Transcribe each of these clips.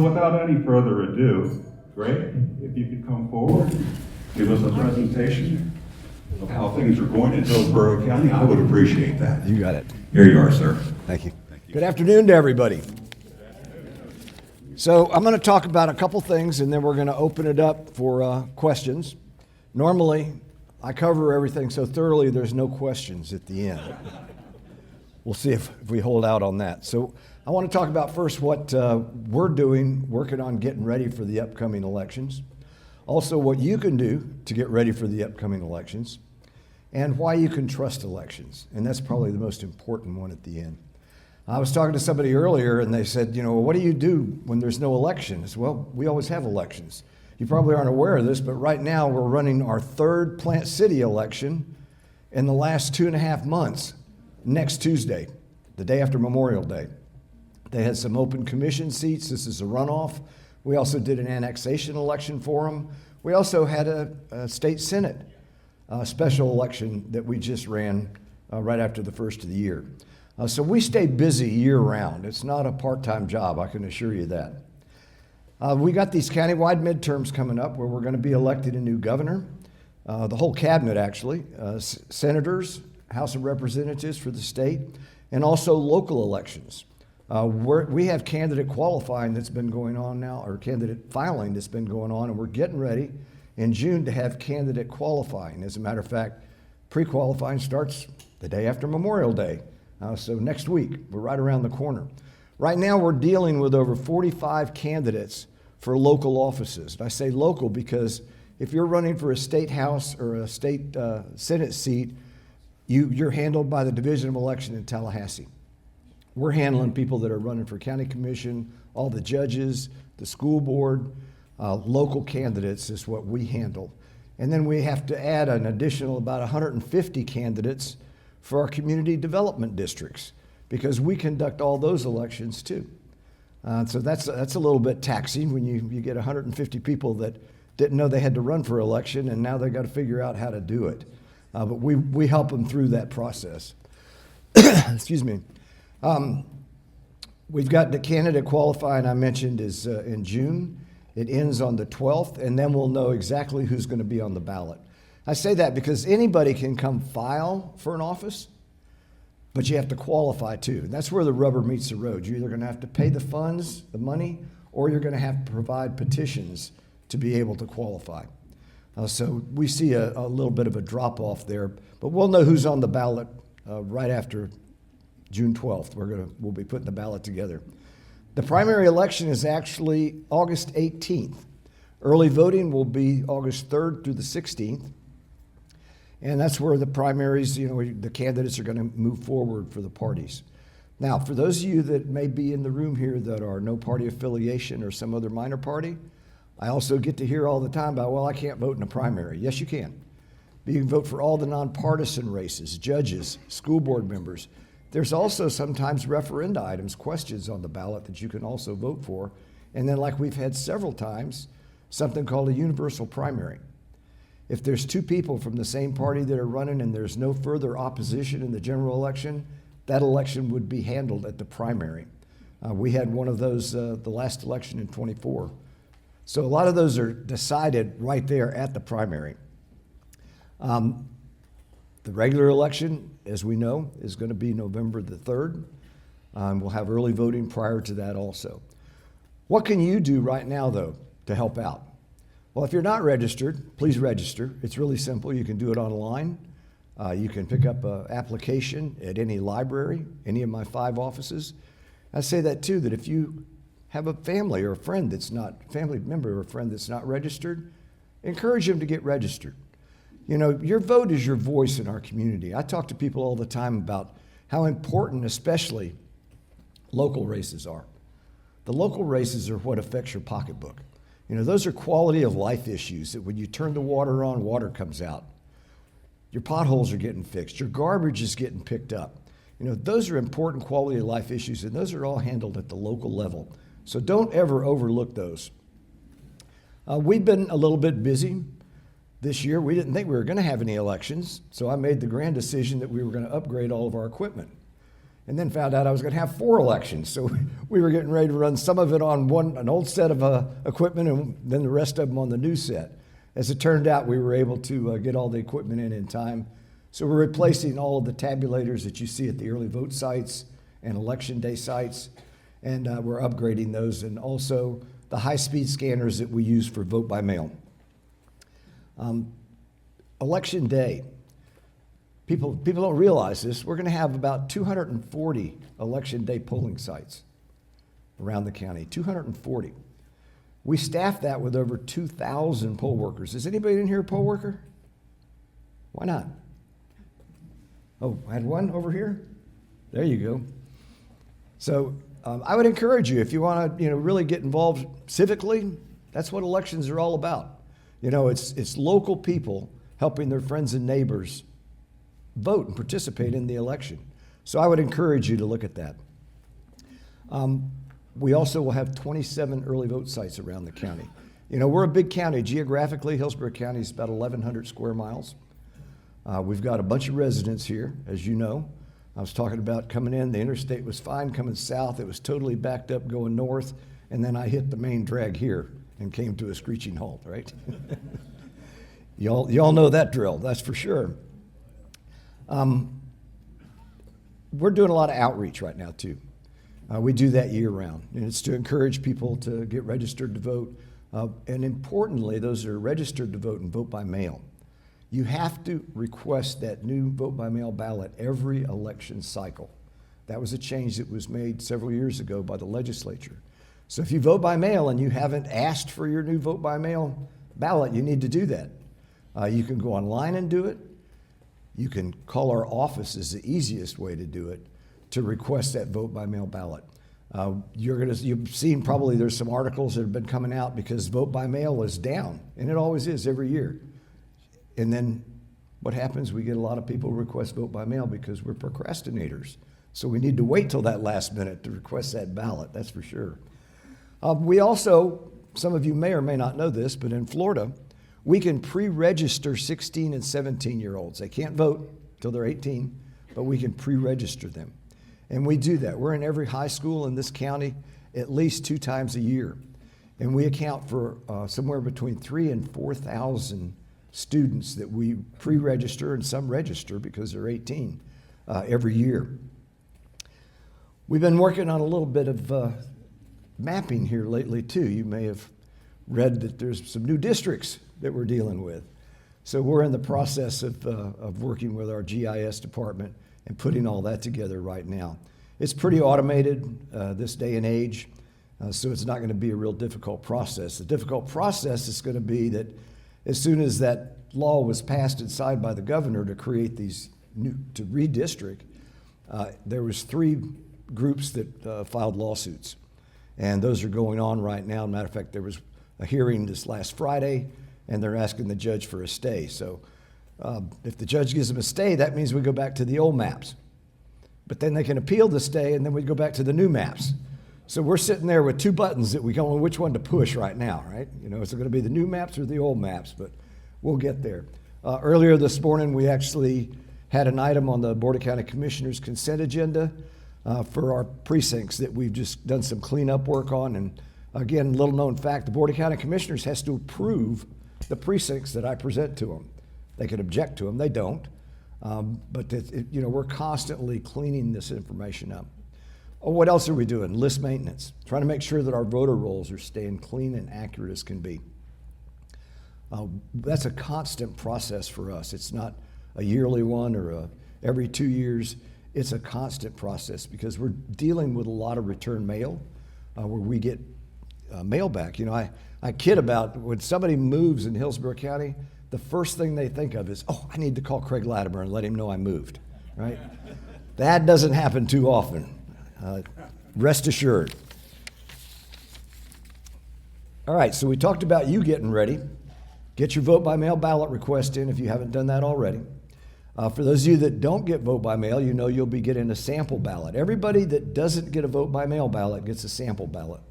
So without any further ado, Greg, if you could come forward, give us a presentation of how things are going in Hillsborough County, I would appreciate that. You got it. Here you are, sir. Thank you. Good afternoon to everybody. So I'm going to talk about a couple things, and then we're going to open it up for questions. Normally, I cover everything so thoroughly there's no questions at the end. We'll see if we hold out on that. So I want to talk about first what we're doing, working on getting ready for the upcoming elections. Also, what you can do to get ready for the upcoming elections, and why you can trust elections. And that's probably the most important one at the end. I was talking to somebody earlier, and they said, what do you do when there's no elections? Well, we always have elections. You probably aren't aware of this, but right now we're running our third Plant City election in the last 2.5 months, next Tuesday, the day after Memorial Day. They had some open commission seats. This is a runoff. We also did an annexation election for them. We also had a state senate special election that we just ran right after the first of the year. So we stay busy year-round. It's not a part-time job, I can assure you that. We got these countywide midterms coming up where we're going to be elected a new governor, the whole cabinet actually, senators, House of Representatives for the state, and also local elections. We have candidate qualifying that's been going on now, or candidate filing that's been going on, and we're getting ready in June to have candidate qualifying. As a matter of fact, pre-qualifying starts the day after Memorial Day. So next week, we're right around the corner. Right now, we're dealing with over 45 candidates for local offices. And I say local because if you're running for a state house or a state senate seat, you're handled by the Division of Election in Tallahassee. We're handling people that are running for county commission, all the judges, the school board, local candidates is what we handle. And then we have to add an additional about 150 candidates for our community development districts, because we conduct all those elections too. So that's a little bit taxing when you get 150 people that didn't know they had to run for election, and now they've got to figure out how to do it. But we help them through that process. Excuse me. We've got the candidate qualifying I mentioned is in June. It ends on the 12th, and then we'll know exactly who's going to be on the ballot. I say that because anybody can come file for an office, but you have to qualify too. And that's where the rubber meets the road. You're either going to have to pay the funds, the money, or you're going to have to provide petitions to be able to qualify. So we see a little bit of a drop off there, but we'll know who's on the ballot right after June 12th. We'll be putting the ballot together. The primary election is actually August 18th. Early voting will be August 3rd through the 16th. And that's where the primaries, the candidates are going to move forward for the parties. Now, for those of you that may be in the room here that are no party affiliation or some other minor party, I also get to hear all the time about, well, I can't vote in a primary. Yes, you can. But you can vote for all the nonpartisan races, judges, school board members. There's also sometimes referenda items, questions on the ballot that you can also vote for. And then, like we've had several times, something called a universal primary. If there's two people from the same party that are running and there's no further opposition in the general election, that election would be handled at the primary. We had one of those the last election in '24. So a lot of those are decided right there at the primary. The regular election, as we know, is going to be November the 3rd. We'll have early voting prior to that also. What can you do right now, though, to help out? Well, if you're not registered, please register. It's really simple. You can do it online. You can pick up an application at any library, any of my 5 offices. I say that too, that if you have a family or a friend that's not, family member or a friend that's not registered, encourage them to get registered. Your vote is your voice in our community. I talk to people all the time about how important, especially, local races are. The local races are what affects your pocketbook. Those are quality of life issues that when you turn the water on, water comes out. Your potholes are getting fixed. Your garbage is getting picked up. Those are important quality of life issues, and those are all handled at the local level. So don't ever overlook those. We've been a little bit busy this year. We didn't think we were going to have any elections, so I made the grand decision that we were going to upgrade all of our equipment. and then found out I was going to have 4 elections. So we were getting ready to run some of it on an old set of equipment and then the rest of them on the new set. As it turned out, we were able to get all the equipment in time. So we're replacing all of the tabulators that you see at the early vote sites and election day sites, and we're upgrading those, and also the high-speed scanners that we use for vote by mail. Election day. People don't realize this. We're going to have about 240 election day polling sites around the county, 240. We staff that with over 2,000 poll workers. Is anybody in here a poll worker? Why not? Oh, I had one over here? There you go. So I would encourage you, if you want to really get involved civically, that's what elections are all about. It's local people helping their friends and neighbors vote and participate in the election. So I would encourage you to look at that. We also will have 27 early vote sites around the county. We're a big county. Geographically, Hillsborough County is about 1,100 square miles. We've got a bunch of residents here, as you know. I was talking about coming in. The interstate was fine coming south. It was totally backed up going north. And then I hit the main drag here and came to a screeching halt, right? Y'all know that drill, that's for sure. We're doing a lot of outreach right now, too. We do that year round, and it's to encourage people to get registered to vote. And importantly, those that are registered to vote and vote by mail. You have to request that new vote by mail ballot every election cycle. That was a change that was made several years ago by the legislature. So if you vote by mail and you haven't asked for your new vote by mail ballot, you need to do that. You can go online and do it. You can call our office is the easiest way to do it to request that vote by mail ballot. You've seen probably there's some articles that have been coming out because vote by mail is down, and it always is every year. And then what happens? We get a lot of people request vote by mail because we're procrastinators. So we need to wait till that last minute to request that ballot, that's for sure. We also, some of you may or may not know this, but in Florida, we can pre-register 16 and 17-year-olds. They can't vote till they're 18, but we can pre-register them. And we do that. We're in every high school in this county at least 2 times a year. And we account for somewhere between 3,000 and 4,000 students that we pre-register, and some register because they're 18 every year. We've been working on a little bit of mapping here lately too. You may have read that there's some new districts that we're dealing with. So we're in the process of working with our GIS department and putting all that together right now. It's pretty automated this day and age, so it's not going to be a real difficult process. The difficult process is going to be that as soon as that law was passed and signed by the governor to create these to redistrict, there was 3 groups that filed lawsuits. And those are going on right now. Matter of fact, there was a hearing this last Friday, and they're asking the judge for a stay. So if the judge gives them a stay, that means we go back to the old maps. But then they can appeal the stay, and then we go back to the new maps. So we're sitting there with 2 buttons that we don't know which one to push right now, right? Is it going to be the new maps or the old maps? But we'll get there. Earlier this morning, we actually had an item on the Board of County Commissioners consent agenda for our precincts that we've just done some cleanup work on. And again, little known fact, the Board of County Commissioners has to approve the precincts that I present to them. They can object to them, they don't. But we're constantly cleaning this information up. Oh, what else are we doing? List maintenance, trying to make sure that our voter rolls are staying clean and accurate as can be. That's a constant process for us. It's not a yearly one or every 2 years. It's a constant process because we're dealing with a lot of return mail where we get mail back. I kid about when somebody moves in Hillsborough County, the first thing they think of is, I need to call Craig Latimer and let him know I moved, right? That doesn't happen too often. Rest assured. All right, so we talked about you getting ready. Get your vote by mail ballot request in if you haven't done that already. For those of you that don't get vote by mail, you'll be getting a sample ballot. Everybody that doesn't get a vote by mail ballot gets a sample ballot.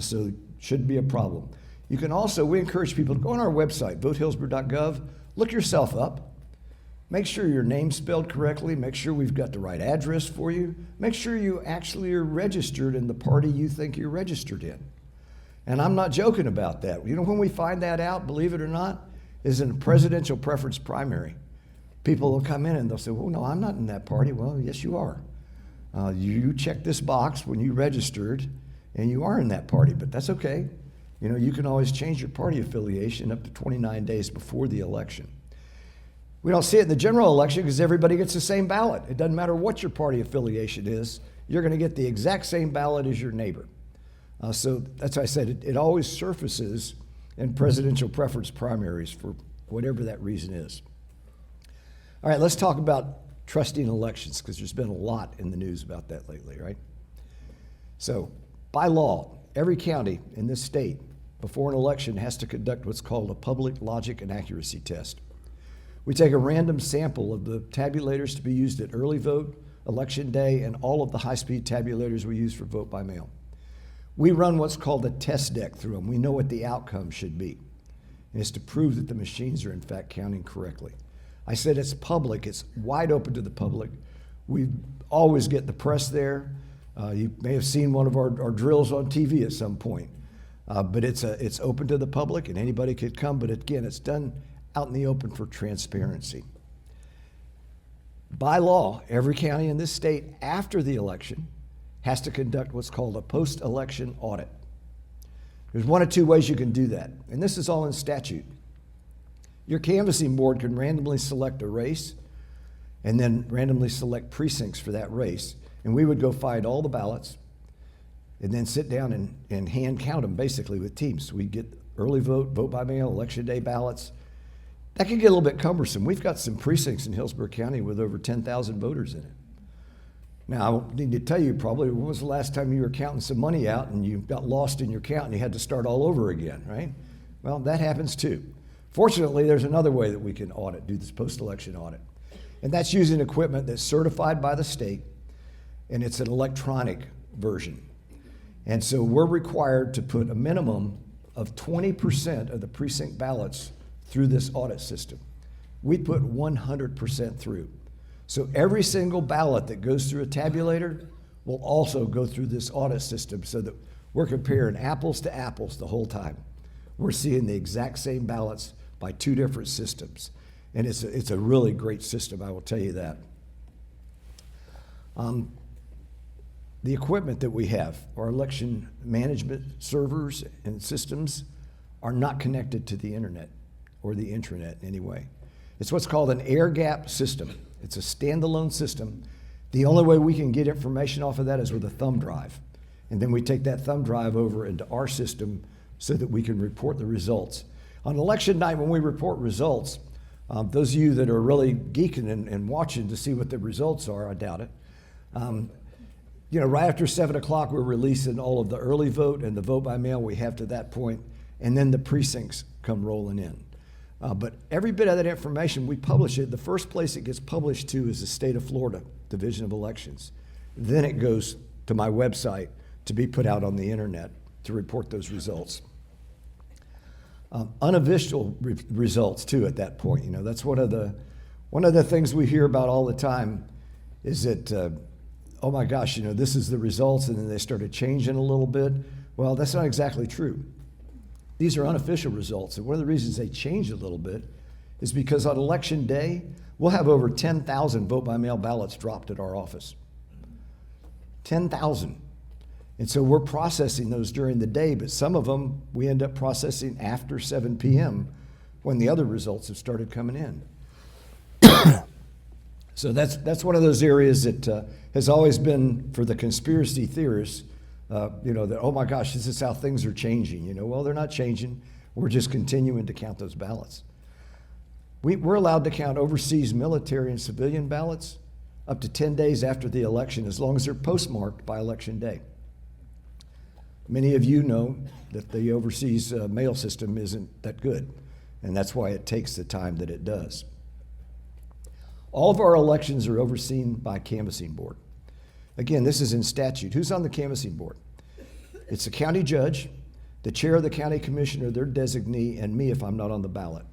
So it shouldn't be a problem. We encourage people to go on our website, votehillsborough.gov, look yourself up. Make sure your name's spelled correctly. Make sure we've got the right address for you. Make sure you actually are registered in the party you think you're registered in. And I'm not joking about that. You know, when we find that out, believe it or not, is in a presidential preference primary. People will come in and they'll say, well, no, I'm not in that party. Well, yes, you are. You check this box when you registered, and you are in that party, but that's okay. You know, you can always change your party affiliation up to 29 days before the election. We don't see it in the general election because everybody gets the same ballot. It doesn't matter what your party affiliation is. You're going to get the exact same ballot as your neighbor. So that's why I said it always surfaces in presidential preference primaries for whatever that reason is. All right, let's talk about trusting elections because there's been a lot in the news about that lately, right? So by law, every county in this state before an election has to conduct what's called a public logic and accuracy test. We take a random sample of the tabulators to be used at early vote, election day, and all of the high-speed tabulators we use for vote by mail. We run what's called a test deck through them. We know what the outcome should be. And it's to prove that the machines are in fact counting correctly. I said it's public, it's wide open to the public. We always get the press there. You may have seen one of our drills on TV at some point. But it's open to the public and anybody could come, but again, it's done out in the open for transparency. By law, every county in this state after the election has to conduct what's called a post-election audit. There's one of two ways you can do that, and this is all in statute. Your canvassing board can randomly select a race and then randomly select precincts for that race, and we would go find all the ballots and then sit down and hand count them basically with teams. So we get early vote, vote by mail, election day ballots. That can get a little bit cumbersome. We've got some precincts in Hillsborough County with over 10,000 voters in it. Now, I need to tell you probably, when was the last time you were counting some money out and you got lost in your count and you had to start all over again, right? Well, that happens too. Fortunately, there's another way that we can do this post-election audit. And that's using equipment that's certified by the state, and it's an electronic version. And so we're required to put a minimum of 20% of the precinct ballots through this audit system. We put 100% through. So every single ballot that goes through a tabulator will also go through this audit system so that we're comparing apples to apples the whole time. We're seeing the exact same ballots by two different systems. And it's a really great system, I will tell you that. The equipment that we have, our election management servers and systems, are not connected to the internet or the intranet in any way. It's what's called an air gap system. It's a standalone system. The only way we can get information off of that is with a thumb drive. And then we take that thumb drive over into our system so that we can report the results. On election night, when we report results, those of you that are really geeking and watching to see what the results are, I doubt it, you know, right after 7 o'clock, we're releasing all of the early vote and the vote by mail we have to that point, and then the precincts come rolling in. But every bit of that information, we publish it. The first place it gets published to is the state of Florida Division of Elections. Then it goes to my website to be put out on the internet to report those results. Unofficial results too at that point. You know, that's one of the things we hear about all the time is that, oh my gosh, you know, this is the results, and then they started changing a little bit. Well, that's not exactly true. These are unofficial results, and one of the reasons they change a little bit is because on election day, we'll have over 10,000 vote-by-mail ballots dropped at our office. 10,000. And so we're processing those during the day, but some of them we end up processing after 7 p.m. when the other results have started coming in. So that's one of those areas that has always been for the conspiracy theorists, you know, that, oh my gosh, this is how things are changing. You know, well, they're not changing. We're just continuing to count those ballots. We're allowed to count overseas military and civilian ballots up to 10 days after the election, as long as they're postmarked by election day. Many of you know that the overseas mail system isn't that good, and that's why it takes the time that it does. All of our elections are overseen by a canvassing board. Again, this is in statute. Who's on the canvassing board? It's the county judge, the chair of the county commissioner, their designee, and me if I'm not on the ballot.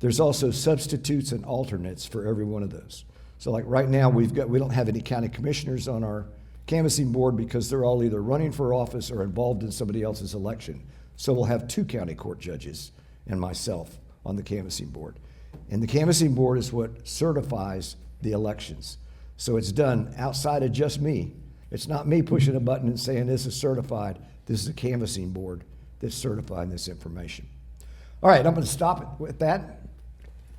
There's also substitutes and alternates for every one of those. So like right now, we don't have any county commissioners on our canvassing board because they're all either running for office or involved in somebody else's election. So we'll have 2 county court judges and myself on the canvassing board. And the canvassing board is what certifies the elections. So it's done outside of just me. It's not me pushing a button and saying this is certified. This is a canvassing board that's certifying this information. All right, I'm going to stop it with that.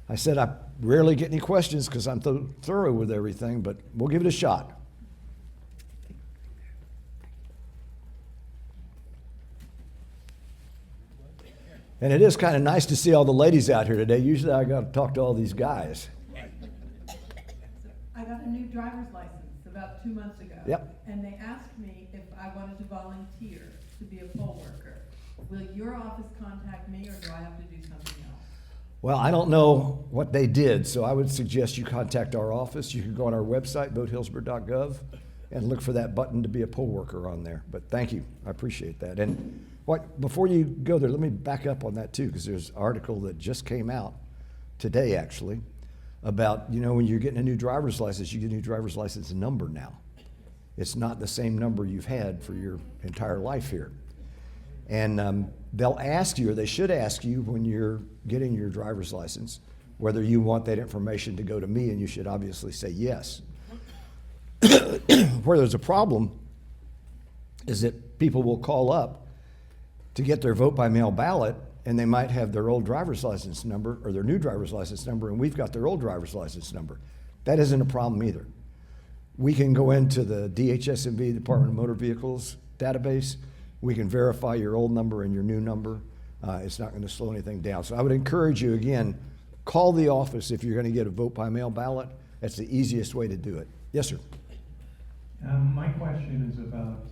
I said I rarely get any questions because I'm thorough with everything, but we'll give it a shot. And it is kind of nice to see all the ladies out here today. Usually I got to talk to all these guys. I got a new driver's license about 2 months ago. Yep. And they asked me if I wanted to volunteer to be a poll worker. Will your office contact me, or do I have to do something else? Well, I don't know what they did, so I would suggest you contact our office. You can go on our website, votehillsborough.gov, and look for that button to be a poll worker on there. But thank you. I appreciate that. And before you go there, let me back up on that too, because there's an article that just came out today, actually, about, when you're getting a new driver's license, you get a new driver's license number now. It's not the same number you've had for your entire life here. And they'll ask you, or they should ask you when you're getting your driver's license, whether you want that information to go to me, and you should obviously say yes. Where there's a problem is that people will call up to get their vote by mail ballot, and they might have their old driver's license number or their new driver's license number, and we've got their old driver's license number. That isn't a problem either. We can go into the DHS&B, Department of Motor Vehicles database. We can verify your old number and your new number. It's not going to slow anything down. So I would encourage you, again, call the office if you're going to get a vote by mail ballot. That's the easiest way to do it. Yes, sir. My question is about,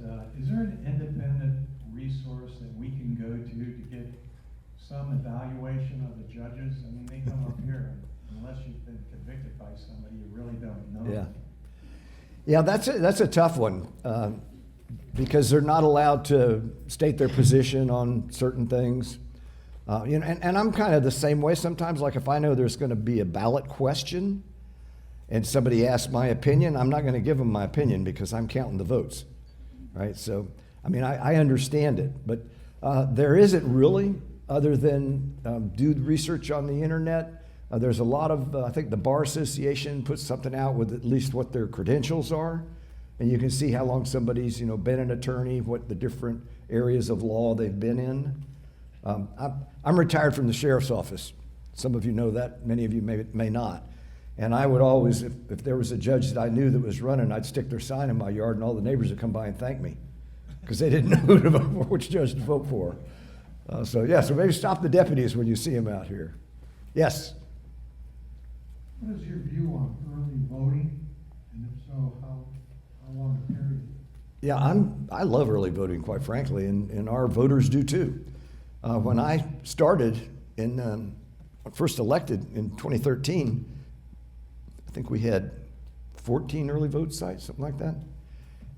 is there an independent resource that we can go to get some evaluation of the judges? I mean, they come up here, and unless you've been convicted by somebody, you really don't know. Yeah. Yeah, that's a tough one because they're not allowed to state their position on certain things. And I'm kind of the same way sometimes. Like if I know there's going to be a ballot question and somebody asks my opinion, I'm not going to give them my opinion because I'm counting the votes, right? So, I mean, I understand it, but there isn't really, other than do research on the internet. There's a lot of, I think the Bar Association puts something out with at least what their credentials are, and you can see how long somebody's, been an attorney, what the different areas of law they've been in. I'm retired from the sheriff's office. Some of you know that, many of you may not. And I would always, if there was a judge that I knew that was running, I'd stick their sign in my yard, and all the neighbors would come by and thank me because they didn't know who to vote for, which judge to vote for. So maybe stop the deputies when you see them out here. Yes? What is your view on early voting, and if so, how long a period? Yeah, I love early voting, quite frankly, and our voters do too. When I started first elected in 2013, I think we had 14 early vote sites, something like that.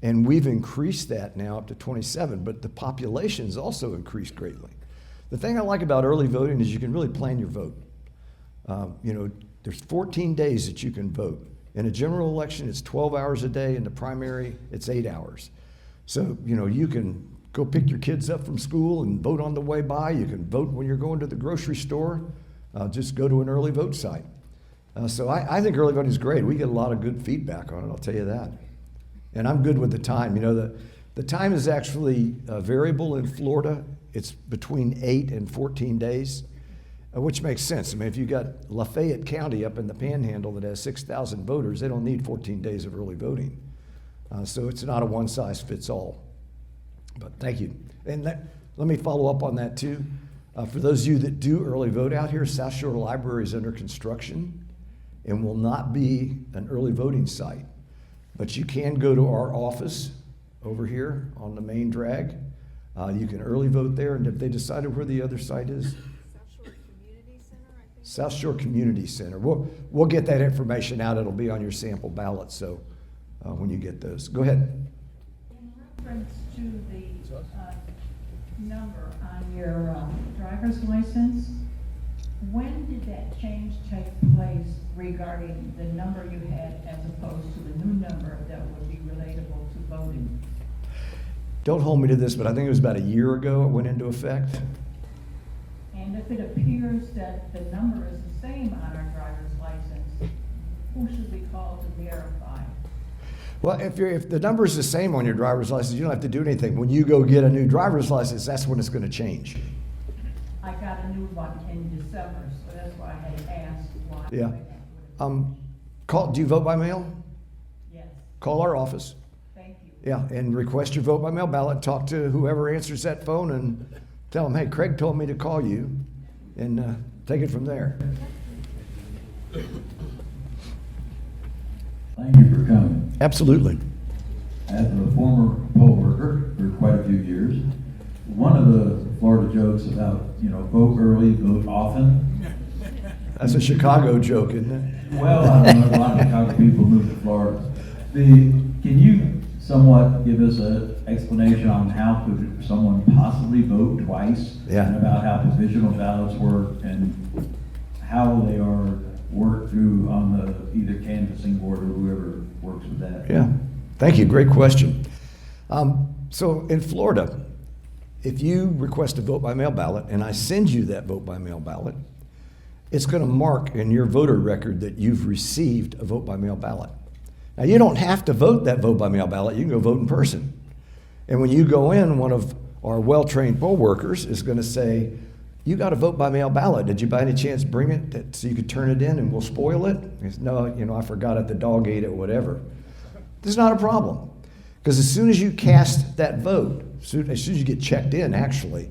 And we've increased that now up to 27, but the population's also increased greatly. The thing I like about early voting is you can really plan your vote. There's 14 days that you can vote. In a general election, it's 12 hours a day. In the primary, it's 8 hours. So, you can go pick your kids up from school and vote on the way by. You can vote when you're going to the grocery store. Just go to an early vote site. So I think early voting is great. We get a lot of good feedback on it, I'll tell you that. And I'm good with the time. The time is actually variable in Florida. It's between 8 and 14 days, which makes sense. I mean, if you've got Lafayette County up in the Panhandle that has 6,000 voters, they don't need 14 days of early voting. So it's not a one-size-fits-all. But thank you. And let me follow up on that too. For those of you that do early vote out here, South Shore Library is under construction and will not be an early voting site. But you can go to our office over here on the main drag. You can early vote there, and if they decided where the other site is. South Shore Community Center, I think. South Shore Community Center. We'll get that information out. It'll be on your sample ballot, so when you get those. Go ahead. In reference to the number on your driver's license, When did that change take place regarding the number you had as opposed to the new number that would be relatable to voting? Don't hold me to this, but I think it was about a year ago it went into effect. And if it appears that the number is the same on our driver's license, who should we call to verify? Well, if the number is the same on your driver's license, you don't have to do anything. When you go get a new driver's license, that's when it's going to change. I got a new one in December, so that's why I had asked why. Yeah. Do you vote by mail? Yes, Call our office. thank you. Yeah, and request your vote by mail ballot. Talk to whoever answers that phone and tell them, hey, Craig told me to call you, and take it from there. Thank you for coming. Absolutely. As a former poll worker for quite a few years, one of the Florida jokes about, vote early, vote often. That's a Chicago joke, isn't it? Well, I don't know, a lot of Chicago people move to Florida. Can you somewhat give us an explanation on how could someone possibly vote twice? Yeah. And about how provisional ballots work and how they are worked through on the either canvassing board or whoever works with that? Yeah. Thank you. Great question. So in Florida, if you request a vote by mail ballot and I send you that vote by mail ballot, it's going to mark in your voter record that you've received a vote by mail ballot. Now, you don't have to vote that vote by mail ballot. You can go vote in person. And when you go in, one of our well-trained poll workers is going to say, you got a vote by mail ballot. Did you by any chance bring it so you could turn it in and we'll spoil it? He says, no, I forgot it. The dog ate it, whatever. This is not a problem. Because as soon as you cast that vote, as soon as you get checked in, actually,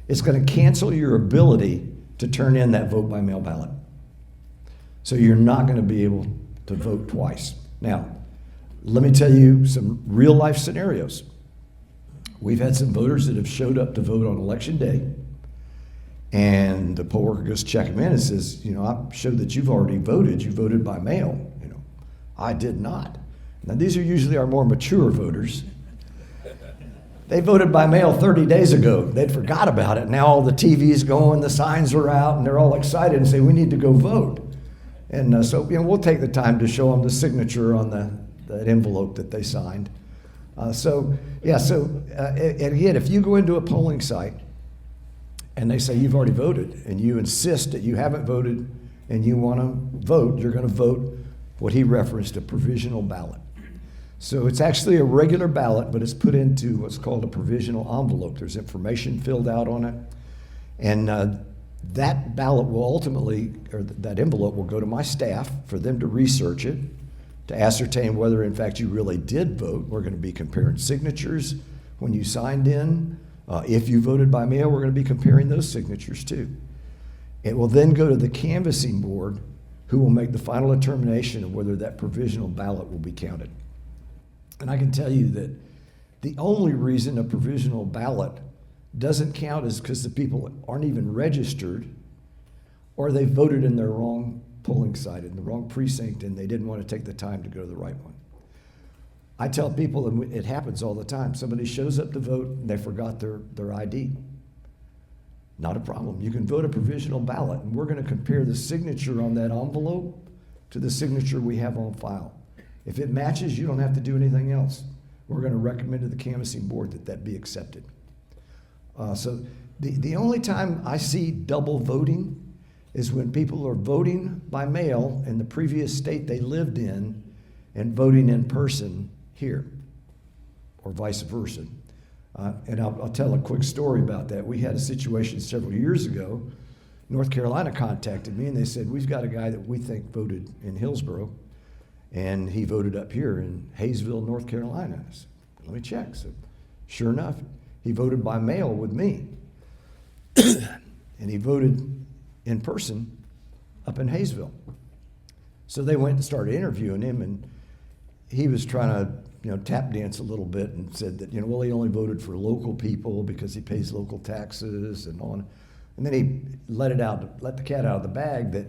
it's going to cancel your ability to turn in that vote by mail ballot. So you're not going to be able to vote twice. Now, let me tell you some real life scenarios. We've had some voters that have showed up to vote on election day, and the poll worker goes check them in and says, I showed that you've already voted. You voted by mail. I did not. Now, these are usually our more mature voters. They voted by mail 30 days ago. They'd forgot about it. Now all the TV's going, the signs are out, and they're all excited and say, we need to go vote. And so we'll take the time to show them the signature on that envelope that they signed. And again, if you go into a polling site and they say you've already voted and you insist that you haven't voted and you want to vote, you're going to vote what he referenced, a provisional ballot. So it's actually a regular ballot, but it's put into what's called a provisional envelope. There's information filled out on it. And that ballot will ultimately, or that envelope will go to my staff for them to research it, to ascertain whether in fact you really did vote. We're going to be comparing signatures when you signed in. If you voted by mail, we're going to be comparing those signatures too. It will then go to the canvassing board, who will make the final determination of whether that provisional ballot will be counted. And I can tell you that the only reason a provisional ballot doesn't count is because the people aren't even registered, or they voted in their wrong polling site, in the wrong precinct, and they didn't want to take the time to go to the right one. I tell people, and it happens all the time, somebody shows up to vote and they forgot their ID. Not a problem. You can vote a provisional ballot, and we're going to compare the signature on that envelope to the signature we have on file. If it matches, you don't have to do anything else. We're going to recommend to the canvassing board that be accepted. So the only time I see double voting is when people are voting by mail in the previous state they lived in and voting in person here, or vice versa. And I'll tell a quick story about that. We had a situation several years ago. North Carolina contacted me and they said, we've got a guy that we think voted in Hillsborough, and he voted up here in Hayesville, North Carolina. I said, let me check. So sure enough, he voted by mail with me. And he voted in person up in Hayesville. So they went and started interviewing him, and he was trying to tap dance a little bit and said that, well, he only voted for local people because he pays local taxes and on. And then he let the cat out of the bag that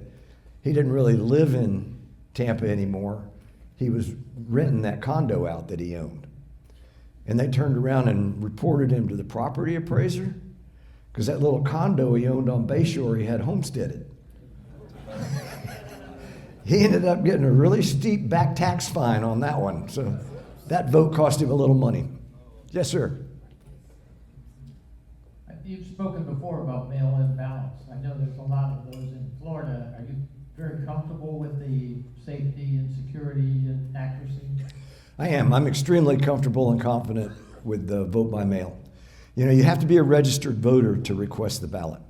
he didn't really live in Tampa anymore. He was renting that condo out that he owned. And they turned around and reported him to the property appraiser because that little condo he owned on Bayshore he had homesteaded. He ended up getting a really steep back tax fine on that one. So that vote cost him a little money. Yes, sir. You've spoken before about mail-in ballots. I know there's a lot of those in Florida. Are you very comfortable with the safety and security and accuracy? I am. I'm extremely comfortable and confident with the vote by mail. You know, you have to be a registered voter to request the ballot.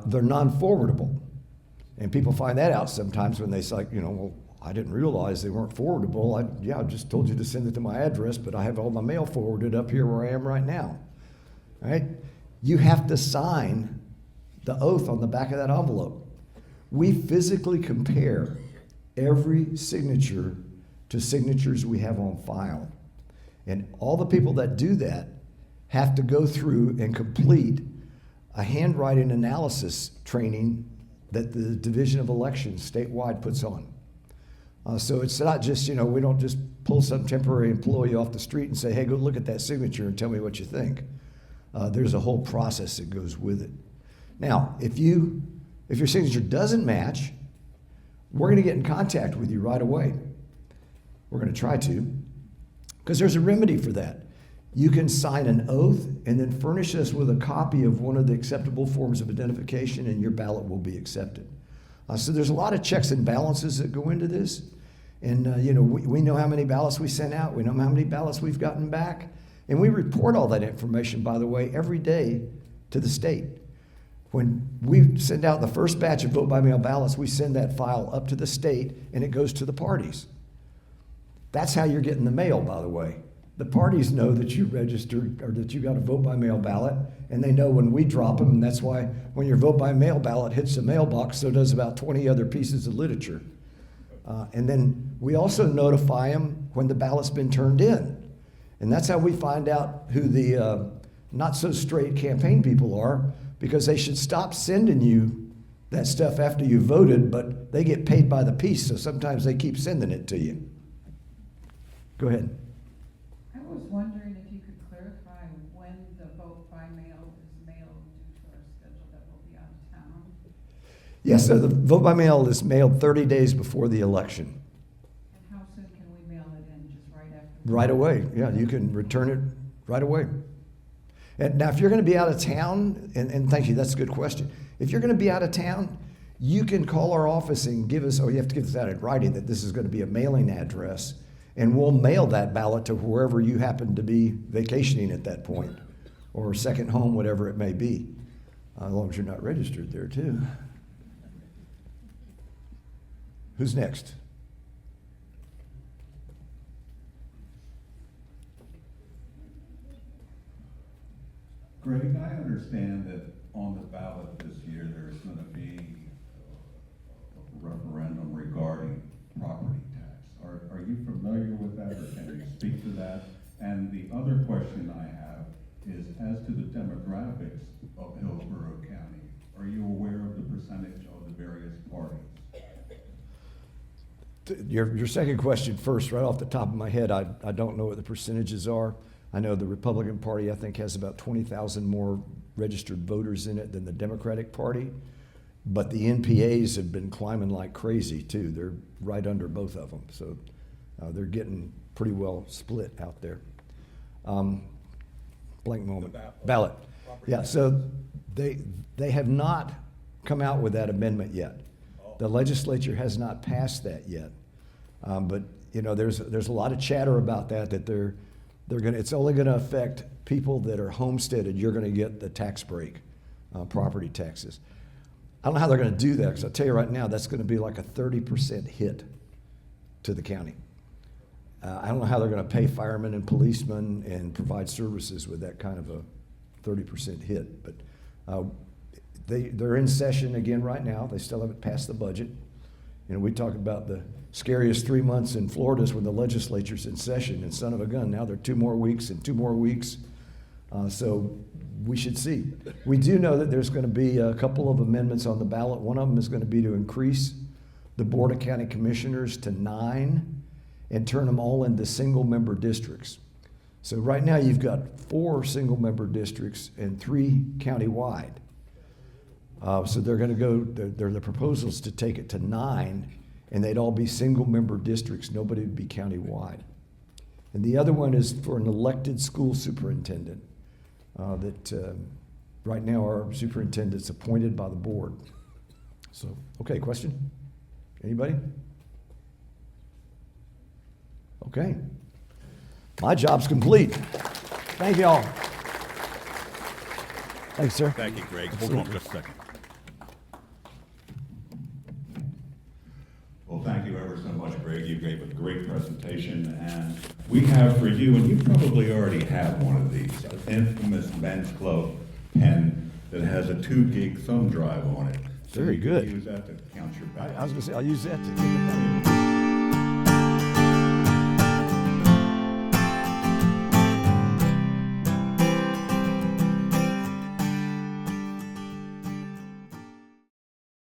They're non-forwardable. And people find that out sometimes when they say, you know, well, I didn't realize they weren't forwardable. I just told you to send it to my address, but I have all my mail forwarded up here where I am right now. All right? You have to sign the oath on the back of that envelope. We physically compare every signature to signatures we have on file. And all the people that do that have to go through and complete a handwriting analysis training that the Division of Elections statewide puts on. So it's not just, you know, we don't just pull some temporary employee off the street and say, hey, go look at that signature and tell me what you think. There's a whole process that goes with it. Now, if your signature doesn't match, we're going to get in contact with you right away. We're going to try to, because there's a remedy for that. You can sign an oath and then furnish us with a copy of one of the acceptable forms of identification, and your ballot will be accepted. So there's a lot of checks and balances that go into this. And, you know, we know how many ballots we sent out. We know how many ballots we've gotten back. And we report all that information, by the way, every day to the state. When we send out the first batch of vote-by-mail ballots, we send that file up to the state, and it goes to the parties. That's how you're getting the mail, by the way. The parties know that you registered or that you got a vote-by-mail ballot, and they know when we drop them, and that's why when your vote-by-mail ballot hits the mailbox, so does about 20 other pieces of literature. And then we also notify them when the ballot's been turned in. And that's how we find out who the not-so-straight campaign people are, because they should stop sending you that stuff after you voted, but they get paid by the piece, so sometimes they keep sending it to you. Go ahead. I was wondering if you could clarify when the vote by mail is mailed due to our schedule that will be out of town. Yes, so the vote by mail is mailed 30 days before the election. And how soon can we mail it in, just right after? Right away, yeah, you can return it right away. And now, if you're going to be out of town, and thank you, that's a good question. If you're going to be out of town, you can call our office and give us, or you have to give us that in writing, that this is going to be a mailing address, and we'll mail that ballot to wherever you happen to be vacationing at that point, or second home, whatever it may be, as long as you're not registered there, too. Who's next? Greg, I understand that on the ballot this year, there's going to be a referendum regarding property tax. Are you familiar with that, or can you speak to that? And the other question I have is, as to the demographics of Hillsborough County, are you aware of the percentage of the various parties? Your second question first, right off the top of my head, I don't know what the percentages are. I know the Republican Party, I think, has about 20,000 more registered voters in it than the Democratic Party. But the NPAs have been climbing like crazy, too. They're right under both of them. So they're getting pretty well split out there. Blank moment. Ballot. Yeah, so they have not come out with that amendment yet. The legislature has not passed that yet. But, you know, there's a lot of chatter about that it's only going to affect people that are homesteaded. You're going to get the tax break, property taxes. I don't know how they're going to do that, because I'll tell you right now, that's going to be like a 30% hit to the county. I don't know how they're going to pay firemen and policemen and provide services with that kind of a 30% hit. But they're in session again right now. They still haven't passed the budget. You know, we talk about the scariest 3 months in Florida is when the legislature's in session, and son of a gun, now they're 2 more weeks and 2 more weeks. So we should see. We do know that there's going to be a couple of amendments on the ballot. One of them is going to be to increase the Board of County Commissioners to 9 and turn them all into single-member districts. So right now, you've got 4 single-member districts and 3 countywide. So they're going to go, the proposals to take it to 9, and they'd all be single-member districts. Nobody would be countywide. And the other one is for an elected school superintendent. Right now our superintendent's appointed by the board. So, okay, question? Anybody? Okay. My job's complete. Thank you all. Thanks, sir. Thank you, Greg. Hold on just a second. Well, thank you ever so much, Greg. You gave a great presentation, and we have for you, and you probably already have one of these, an infamous men's club pen that has a 2 gig thumb drive on it. So Very you can good. use that to count your ballots. I was going to say, I'll use that to